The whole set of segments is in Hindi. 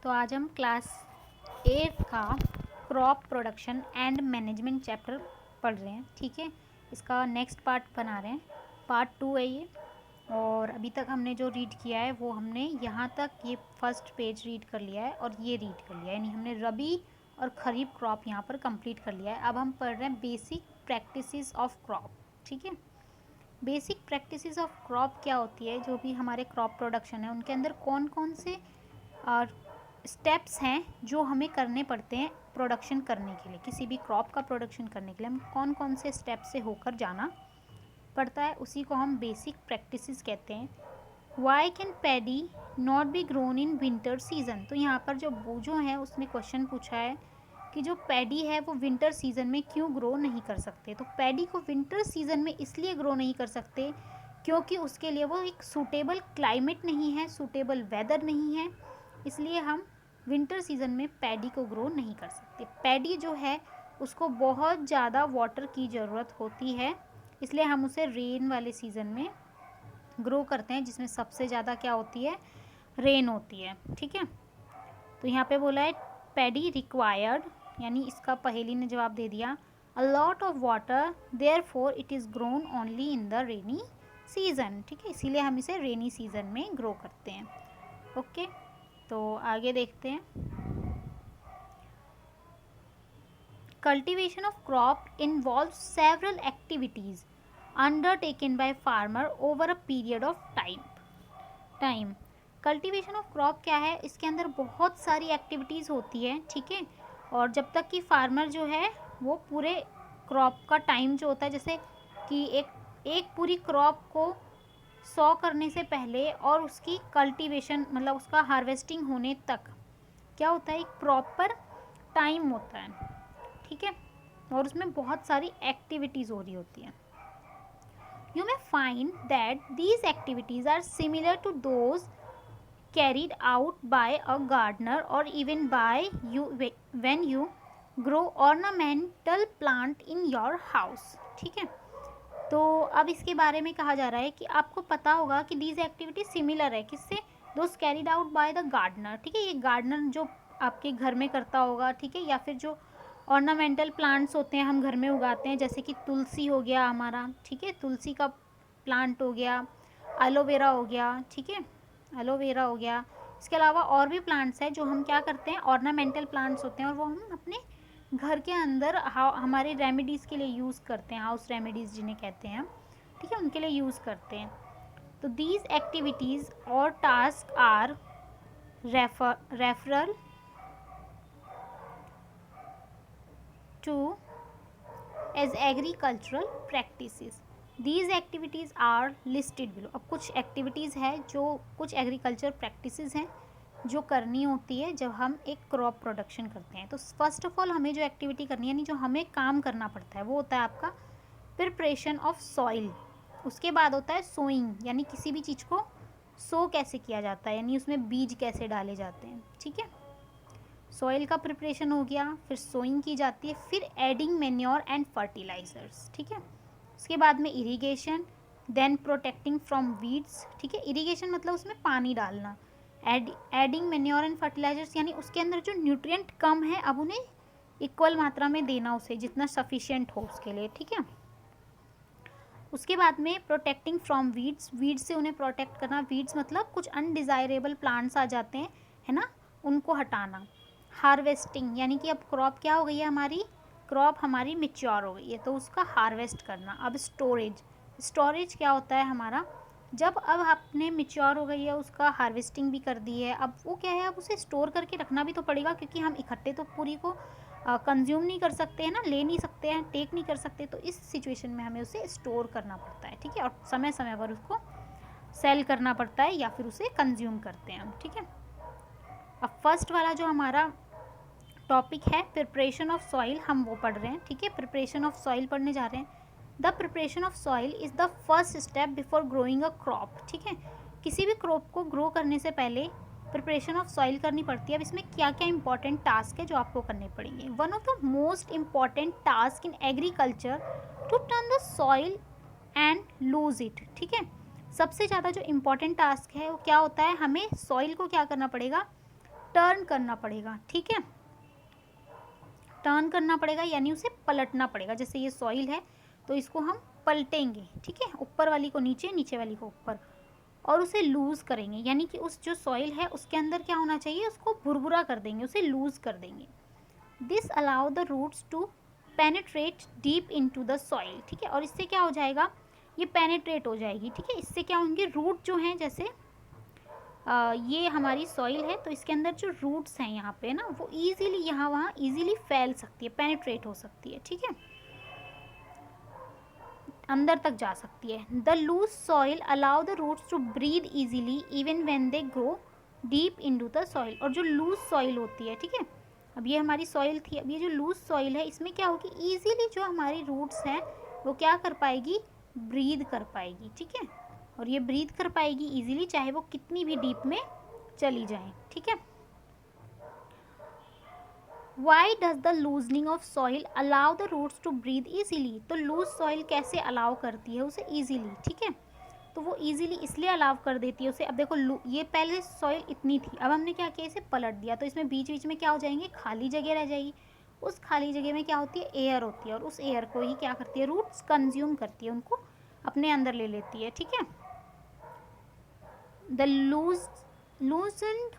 तो आज हम क्लास 8 का crop production and management chapter पढ़ रहे हैं। ठीक है, इसका नेक्स्ट पार्ट बना रहे हैं, पार्ट 2 है ये। और अभी तक हमने जो रीड किया है वो हमने यहाँ तक ये फर्स्ट पेज रीड कर लिया है और ये रीड कर लिया है, यानी हमने रबी और खरीफ क्रॉप यहाँ पर कंप्लीट कर लिया है। अब हम पढ़ रहे हैं बेसिक प्रैक्टिसेस ऑफ क्रॉप। ठीक है, बेसिक प्रैक्टिसेस ऑफ क्रॉप क्या होती है, जो भी हमारे क्रॉप प्रोडक्शन है उनके अंदर कौन कौन से स्टेप्स हैं जो हमें करने पड़ते हैं प्रोडक्शन करने के लिए। किसी भी क्रॉप का प्रोडक्शन करने के लिए हम कौन कौन से स्टेप से होकर जाना पड़ता है, उसी को हम बेसिक प्रैक्टिसेस कहते हैं। Why can paddy not be grown in winter season. तो यहाँ पर जो बूझो है उसने क्वेश्चन पूछा है कि जो पैडी है वो विंटर सीजन में क्यों ग्रो नहीं कर सकते। तो पैडी को विंटर सीजन में इसलिए ग्रो नहीं कर सकते क्योंकि उसके लिए वो एक सूटेबल क्लाइमेट नहीं है, सूटेबल वेदर नहीं है, इसलिए हम विंटर सीजन में पैडी को ग्रो नहीं कर सकते। पैडी जो है उसको बहुत ज़्यादा वाटर की ज़रूरत होती है, इसलिए हम उसे रेन वाले सीज़न में ग्रो करते हैं, जिसमें सबसे ज़्यादा क्या होती है, रेन होती है। ठीक है, तो यहाँ पे बोला है पैडी रिक्वायर्ड, यानी इसका पहेली ने जवाब दे दिया, a lot of water therefore it is grown only in the rainy season. ठीक है, इसीलिए हम इसे रेनी सीजन में ग्रो करते हैं। ओके, तो आगे देखते हैं। Cultivation of crop involve several activities undertaken by farmer over a period of time. Cultivation of crop क्या है, इसके अंदर बहुत सारी एक्टिविटीज़ होती है। ठीक है, और जब तक कि फार्मर जो है वो पूरे क्रॉप का टाइम जो होता है, जैसे कि एक पूरी क्रॉप को सॉ करने से पहले और उसकी कल्टीवेशन मतलब उसका हार्वेस्टिंग होने तक क्या होता है, एक प्रॉपर टाइम होता है। ठीक है, और उसमें बहुत सारी एक्टिविटीज़ हो रही होती हैं। You may find that these activities are similar to those carried out by a gardener और even by you when you grow ornamental plant in your house. ठीक है, तो अब इसके बारे में कहा जा रहा है कि आपको पता होगा कि दीज एक्टिविटी सिमिलर है किससे, those carried out by the gardener. ठीक है, ये गार्डनर जो आपके घर में करता होगा, ठीक है, या फिर जो ऑर्नामेंटल प्लांट्स होते हैं हम घर में उगाते हैं, जैसे कि तुलसी हो गया हमारा, ठीक है, तुलसी का प्लांट हो गया, एलोवेरा हो गया, ठीक है, एलोवेरा हो गया। इसके अलावा और भी प्लांट्स हैं जो हम क्या करते हैं, ऑर्नामेंटल प्लांट्स होते हैं और वो हम अपने घर के अंदर हमारे रेमेडीज़ के लिए यूज़ करते हैं, हाउस रेमेडीज़ जिन्हें कहते हैं हम, ठीक है, उनके लिए यूज़ करते हैं। तो दीज एक्टिविटीज़ और task are referral to as agricultural practices. These activities are listed below. अब कुछ एक्टिविटीज़ है जो कुछ एग्रीकल्चर प्रैक्टिसेस हैं जो करनी होती है जब हम एक क्रॉप प्रोडक्शन करते हैं। तो फर्स्ट ऑफ ऑल हमें जो एक्टिविटी करनी है, यानी जो हमें काम करना पड़ता है, वो होता है आपका प्रिपरेशन ऑफ सॉइल। उसके बाद होता है सोइंग, यानी किसी भी चीज़ को सो कैसे किया जाता है, यानी उसमें बीज कैसे डाले जाते हैं। ठीक है, सॉइल का प्रिपरेशन हो गया, फिर सोइंग की जाती है, फिर एडिंग मैन्योर एंड फर्टिलाइजर्स। ठीक है, उसके बाद में irrigation, then protecting from weeds. ठीक है, इरिगेशन मतलब उसमें पानी डालना, एडिंग मैन्योर एंड फर्टिलाइजर्स यानी उसके अंदर जो न्यूट्रिएंट कम है अब उन्हें इक्वल मात्रा में देना, उसे जितना सफिशिएंट हो उसके लिए। ठीक है, उसके बाद में प्रोटेक्टिंग फ्रॉम वीड्स, वीड्स से उन्हें प्रोटेक्ट करना, वीड्स मतलब कुछ अनडिज़ायरेबल प्लांट्स आ जाते हैं, है ना, उनको हटाना। हार्वेस्टिंग यानी कि अब क्रॉप क्या हो गई है, हमारी क्रॉप हमारी मिच्योर हो गई है तो उसका हार्वेस्ट करना। अब स्टोरेज, स्टोरेज क्या होता है हमारा, जब अब आपने मिच्योर हो गई है, उसका हार्वेस्टिंग भी कर दी है, अब वो क्या है, अब उसे स्टोर करके रखना भी तो पड़ेगा, क्योंकि हम इकट्ठे तो पूरी को कंज्यूम नहीं कर सकते हैं ना, ले नहीं सकते हैं, टेक नहीं कर सकते, तो इस सिचुएशन में हमें उसे स्टोर करना पड़ता है। ठीक है, और समय समय पर उसको सेल करना पड़ता है या फिर उसे कंज्यूम करते हैं हम। ठीक है, अब फर्स्ट वाला जो हमारा टॉपिक है प्रिपरेशन ऑफ सॉइल, हम वो पढ़ रहे हैं। ठीक है, प्रिपरेशन ऑफ सॉइल पढ़ने जा रहे हैं। The preparation of soil is the first step before growing a crop. ठीक है, किसी भी क्रॉप को ग्रो करने से पहले प्रिपरेशन ऑफ सॉइल करनी पड़ती है। अब इसमें क्या क्या इंपॉर्टेंट टास्क है जो आपको करने पड़ेंगे। One of the most important task in agriculture to turn the soil and loose it. ठीक है, सबसे ज़्यादा जो इम्पॉर्टेंट टास्क है वो क्या होता है, हमें सॉइल को क्या करना पड़ेगा, टर्न करना पड़ेगा, ठीक है, टर्न करना पड़ेगा यानी उसे पलटना पड़ेगा। जैसे ये सॉइल है तो इसको हम पलटेंगे, ठीक है, ऊपर वाली को नीचे, नीचे वाली को ऊपर, और उसे लूज़ करेंगे, यानी कि उस जो सॉइल है उसके अंदर क्या होना चाहिए, उसको भुरभुरा कर देंगे, उसे लूज़ कर देंगे। This allow the roots to penetrate deep into the soil, ठीक है, और इससे क्या हो जाएगा, ये पेनेट्रेट हो जाएगी, ठीक है, इससे क्या होंगे, रूट जो हैं, जैसे ये हमारी सॉइल है तो इसके अंदर जो रूट्स हैं यहाँ पे ना, वो इजीली यहाँ वहाँ इजीली फैल सकती है, पेनेट्रेट हो सकती है, ठीक है, अंदर तक जा सकती है। The loose soil allow the roots to breathe easily even when they grow deep into the soil, और जो लूज सॉइल होती है, ठीक है, अब ये हमारी सॉइल थी, अब ये जो लूज सॉइल है इसमें क्या होगी, ईजीली जो हमारी रूट्स हैं वो क्या कर पाएगी, ब्रीथ कर पाएगी, ठीक है, और ये ब्रीथ कर पाएगी ईजिली, चाहे वो कितनी भी डीप में चली जाए, ठीक है। Why does the loosening of soil allow the roots to breathe easily, तो लूज सॉइल कैसे अलाउ करती है उसे ईजीली, ठीक है, तो वो ईजिली इसलिए अलाउ कर देती है उसे। अब देखो ये पहले सॉइल इतनी थी, अब हमने क्या किया, इसे पलट दिया, तो इसमें बीच बीच में क्या हो जाएंगे, खाली जगह रह जाएगी, उस खाली जगह में क्या होती है, एयर होती है, और उस एयर को ही क्या करती है, रूट्स कंज्यूम करती है, उनको अपने अंदर ले लेती है, ठीक है। The loosened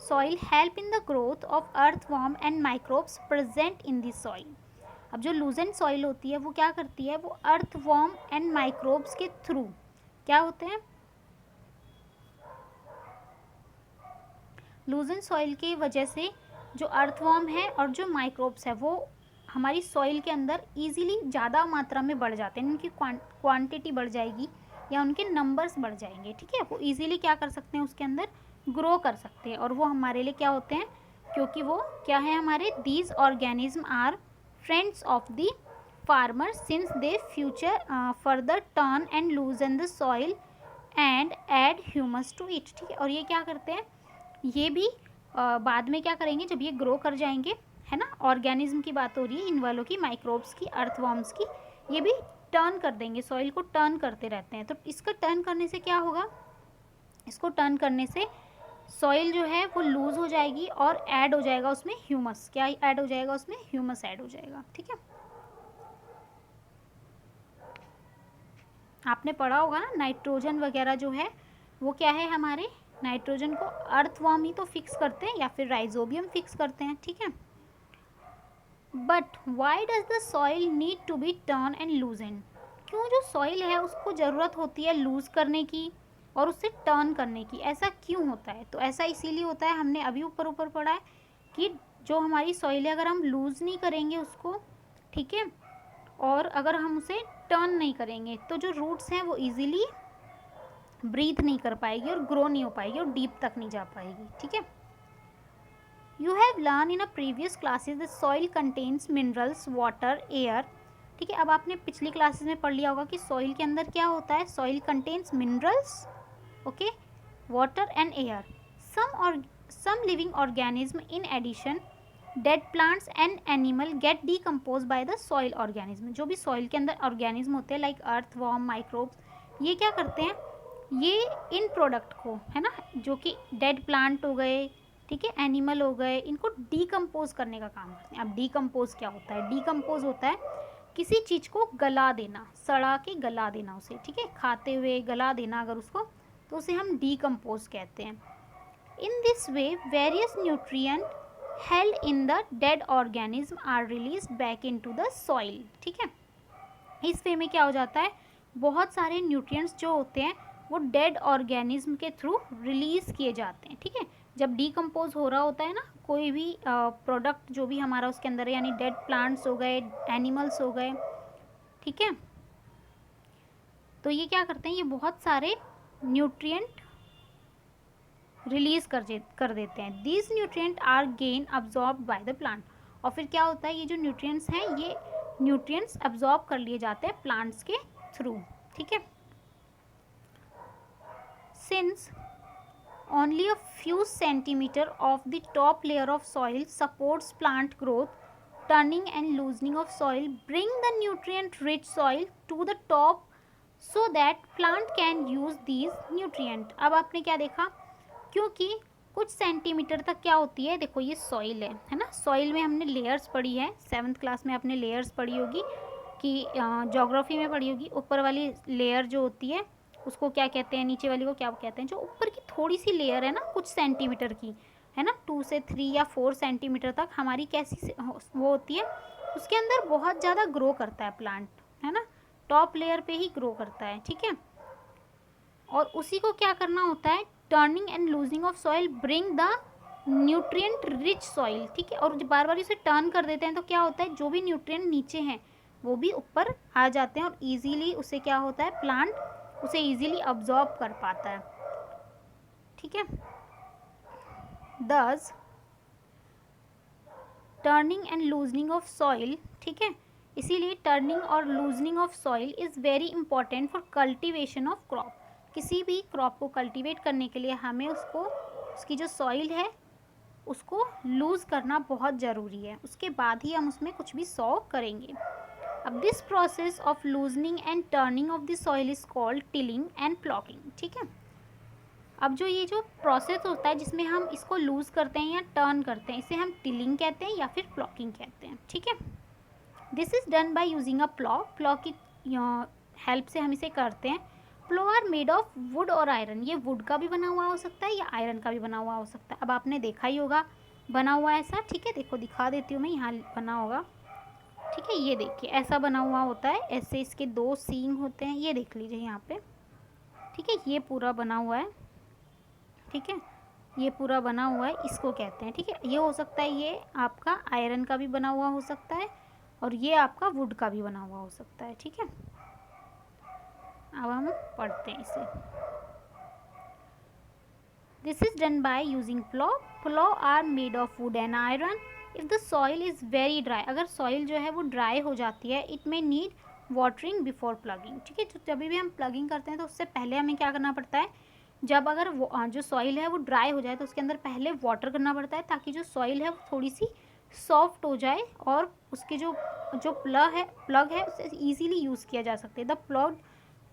soil help in the growth of earthworm and microbes present in the soil। अब जो लूजेंड सॉइल होती है वो क्या करती है, वो अर्थवॉर्म एंड माइक्रोब्स के थ्रू क्या होते हैं, लूजेंड सॉइल की वजह से जो अर्थवॉर्म है और जो माइक्रोब्स है वो हमारी सॉइल के अंदर इजीली ज़्यादा मात्रा में बढ़ जाते हैं, उनकी क्वांटिटी बढ़ जाएगी या उनके नंबर्स बढ़ जाएंगे, ठीक है, वो इजीली क्या कर सकते हैं, उसके अंदर ग्रो कर सकते हैं, और वो हमारे लिए क्या होते हैं, क्योंकि वो क्या है हमारे, these organism are friends of the farmer since they future further turn and loosen the soil and add humus to it, ठीक है, और ये क्या करते हैं, ये भी बाद में क्या करेंगे, जब ये ग्रो कर जाएंगे, है ना, ऑर्गेनिज्म की बात हो रही है, इन वालों की, माइक्रोब्स की, अर्थवॉर्म्स की, ये भी टर्न कर देंगे, सॉइल को टर्न करते रहते हैं, तो इसका टर्न करने से क्या होगा, इसको टर्न करने से सॉइल जो है वो लूज हो जाएगी और ऐड हो जाएगा उसमें ह्यूमस, क्या ऐड हो जाएगा उसमें, ह्यूमस ऐड हो जाएगा, ठीक है। आपने पढ़ा होगा ना, नाइट्रोजन वगैरह जो है वो क्या है, हमारे नाइट्रोजन को अर्थवॉर्म ही तो फिक्स करते हैं या फिर राइजोबियम फिक्स करते हैं, ठीक है। But why does the soil need to be turn and loosen, क्यों जो सॉइल है उसको ज़रूरत होती है लूज़ करने की और उससे टर्न करने की, ऐसा क्यों होता है, तो ऐसा इसीलिए होता है, हमने अभी ऊपर ऊपर पढ़ा है कि जो हमारी सॉइल है अगर हम लूज़ नहीं करेंगे उसको, ठीक है, और अगर हम उसे टर्न नहीं करेंगे तो जो रूट्स हैं वो इजीली ब्रीथ नहीं कर पाएगी और ग्रो नहीं हो पाएगी और डीप तक नहीं जा पाएगी, ठीक है। You have learn in a previous classes the soil contains minerals, water, air, ठीक है, अब आपने पिछली क्लासेस में पढ़ लिया होगा कि सॉइल के अंदर क्या होता है, soil contains minerals, okay, water and air, some living organism in addition dead plants and animal get decomposed by the soil organism, जो भी सॉइल के अंदर ऑर्गेनिज्म होते हैं लाइक अर्थवॉर्म, माइक्रोब्स, ये क्या करते हैं, ये इन प्रोडक्ट को, है ना, जो कि डेड प्लांट हो गए, ठीक है, एनिमल हो गए, इनको डीकम्पोज करने का काम करते हैं। अब डीकम्पोज क्या होता है, डीकम्पोज होता है किसी चीज़ को गला देना, सड़ा के गला देना उसे, ठीक है, खाते हुए गला देना अगर उसको, तो उसे हम डीकम्पोज कहते हैं। In this way various nutrient held in the dead organism are release back into the soil, ठीक है, इस वे में क्या हो जाता है, बहुत सारे न्यूट्रिएंट्स जो होते हैं वो डेड ऑर्गेनिज्म के थ्रू रिलीज़ किए जाते हैं, ठीक है, जब डीकम्पोज हो रहा होता है ना कोई भी प्रोडक्ट जो भी हमारा उसके अंदर है, यानी डेड प्लांट्स हो गए, एनिमल्स हो गए, ठीक है, तो ये क्या करते हैं, ये बहुत सारे न्यूट्रिएंट रिलीज कर देते हैं। These nutrient are gain absorb by the plant, और फिर क्या होता है, ये जो न्यूट्रिएंट्स हैं ये न्यूट्रिएंट्स अब्जॉर्ब कर लिए जाते हैं प्लांट्स के थ्रू, ठीक है। Since only a few centimeter of the top layer of soil supports plant growth, turning and loosening of soil bring the nutrient rich soil to the top so that plant can use these nutrient। अब आपने क्या देखा, क्योंकि कुछ सेंटीमीटर तक क्या होती है, देखो ये सॉइल है ना। सॉइल में हमने लेयर्स पढ़ी है, 7th क्लास में आपने लेयर्स पढ़ी होगी, कि ज्योग्राफी में पढ़ी होगी। ऊपर वाली लेयर जो होती है उसको क्या कहते हैं, नीचे वाली को क्या कहते हैं। जो ऊपर की थोड़ी सी लेयर है ना, कुछ सेंटीमीटर की, है ना, 2 से 3 या 4 सेंटीमीटर तक हमारी कैसी वो होती है, उसके अंदर बहुत ज़्यादा ग्रो करता है प्लांट, है ना। टॉप लेयर पे ही ग्रो करता है, ठीक है। और उसी को क्या करना होता है, turning and losing of soil bring the nutrient rich soil, ठीक है। और बार बार इसे टर्न कर देते हैं तो क्या होता है, जो भी न्यूट्रिएंट नीचे हैं वो भी ऊपर आ जाते हैं और इजीली उसे क्या होता है, प्लांट उसे इजीली अब्जॉर्ब कर पाता है, ठीक है। दस turning and loosening of soil, ठीक है। इसीलिए टर्निंग और loosening of soil is very important for cultivation of crop. किसी भी क्रॉप को कल्टीवेट करने के लिए हमें उसकी जो सॉइल है उसको लूज़ करना बहुत ज़रूरी है, उसके बाद ही हम उसमें कुछ भी सॉ करेंगे। अब this process of loosening and turning of the soil is called tilling and plogging, ठीक है। अब जो ये जो प्रोसेस होता है जिसमें हम इसको लूज़ करते हैं या टर्न करते हैं, इसे हम टिलिंग कहते हैं या फिर प्लॉगिंग कहते हैं, ठीक है। This is done by using a plough. Plough की हेल्प से हम इसे करते हैं। Plough are made of wood और आयरन। ये वुड का भी बना हुआ हो सकता है या आयरन का भी बना हुआ हो सकता है। अब आपने देखा ही होगा बना हुआ ऐसा, ठीक है। देखो दिखा देती हूँ मैं, यहाँ बना होगा, ठीक है। ये देखिए ऐसा बना हुआ होता है, ऐसे इसके 2 सींग होते हैं, ये देख लीजिए यहाँ पे, ठीक है। ये पूरा बना हुआ है, ठीक है। ये पूरा बना हुआ है, इसको कहते हैं, ठीक है। ये हो सकता है ये आपका आयरन का भी बना हुआ हो सकता है और ये आपका वुड का भी बना हुआ हो सकता है, ठीक है। अब हम पढ़ते हैं इसे। This is done by using plough. Plough are made of wood and iron. If the soil is very dry, अगर सॉइल जो है वो ड्राई हो जाती है, it may need watering before ploughing, ठीक है। तो जब भी हम प्लगिंग करते हैं तो उससे पहले हमें क्या करना पड़ता है, जब अगर जो सॉइल है वो ड्राई हो जाए तो उसके अंदर पहले वाटर करना पड़ता है, ताकि जो सॉइल है वो थोड़ी सी सॉफ्ट हो जाए और उसके जो प्लग है उसे ईजीली यूज़ किया जा सकता है। द प्लग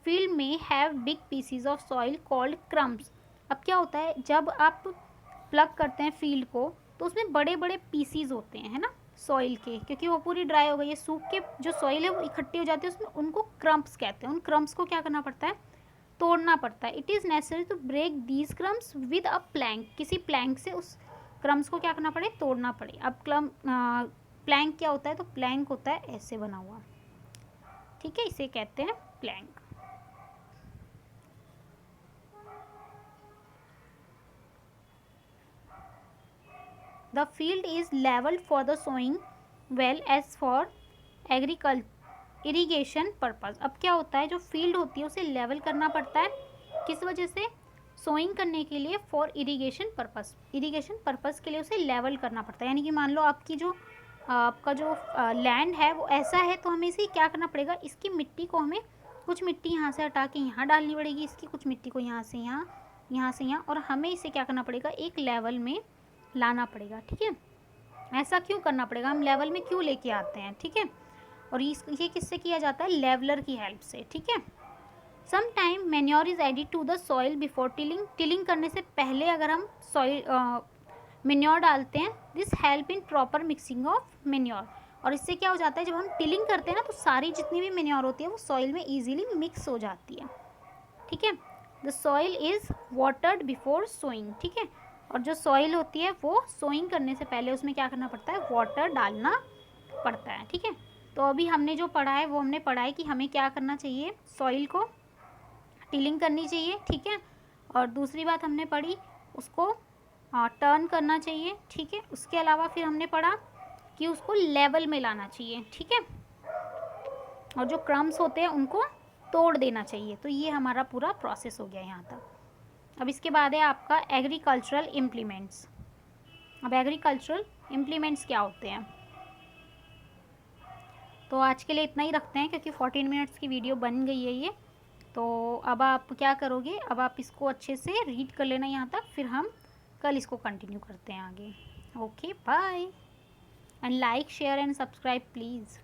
फील्ड में have big PCs of soil called crumbs. अब क्या होता है, जब आप प्लग करते हैं फील्ड को तो उसमें बड़े बड़े पीसीज होते हैं, है ना, सॉइल के, क्योंकि वो पूरी ड्राई हो गई है, सूख के जो सॉइल है वो इकट्ठी हो जाती है उसमें, उनको क्रम्प्स कहते हैं। उन क्रम्प्स को क्या करना पड़ता है, तोड़ना पड़ता है। It is necessary to break these crumbs with a plank. किसी प्लैंक से उस क्रम्स को क्या करना पड़े, तोड़ना पड़े। अब प्लैंक क्या होता है, तो प्लैंक होता है ऐसे बना हुआ, ठीक है, इसे कहते हैं Planck. The field is leveled for the sowing well as for irrigation purpose। अब क्या होता है, जो फील्ड होती है उसे लेवल करना पड़ता है, किस वजह से, सोइंग करने के लिए, for irrigation purpose. Irrigation purpose के लिए उसे लेवल करना पड़ता है। यानी कि मान लो आपका जो लैंड है वो ऐसा है, तो हमें इसे क्या करना पड़ेगा, इसकी मिट्टी को हमें कुछ मिट्टी यहाँ से हटा के यहाँ डालनी पड़ेगी, इसकी कुछ मिट्टी को यहाँ से यहाँ, यहाँ से यहाँ, और हमें इसे क्या करना पड़ेगा, एक लेवल में लाना पड़ेगा, ठीक है। ऐसा क्यों करना पड़ेगा, हम लेवल में क्यों लेके आते हैं, ठीक है। और ये किससे किया जाता है, लेवलर की हेल्प से, ठीक है। Some time manure is added to the soil before tilling. Tilling करने से पहले अगर हम सॉइल मैन्योर डालते हैं, this help in proper mixing of manure. और इससे क्या हो जाता है, जब हम टिलिंग करते हैं ना तो सारी जितनी भी मैन्योर होती है वो सॉइल में ईजिली मिक्स हो जाती है, ठीक है। The soil is watered before sowing, ठीक है। और जो सॉइल होती है वो सोइंग करने से पहले उसमें क्या करना पड़ता है, वाटर डालना पड़ता है, ठीक है। तो अभी हमने जो पढ़ा है वो हमने पढ़ा है कि हमें क्या करना चाहिए, सॉइल को टिलिंग करनी चाहिए, ठीक है। और दूसरी बात हमने पढ़ी, उसको टर्न करना चाहिए, ठीक है। उसके अलावा फिर हमने पढ़ा कि उसको लेवल में लाना चाहिए, ठीक है। और जो क्रम्स होते हैं उनको तोड़ देना चाहिए। तो ये हमारा पूरा प्रोसेस हो गया यहाँ तक। अब इसके बाद है आपका एग्रीकल्चरल इम्प्लीमेंट्स। अब एग्रीकल्चरल इम्प्लीमेंट्स क्या होते हैं, तो आज के लिए इतना ही रखते हैं क्योंकि 14 मिनट्स की वीडियो बन गई है ये। तो अब आप क्या करोगे, अब आप इसको अच्छे से रीड कर लेना यहाँ तक, फिर हम कल इसको कंटिन्यू करते हैं आगे। Okay bye and like share and subscribe please.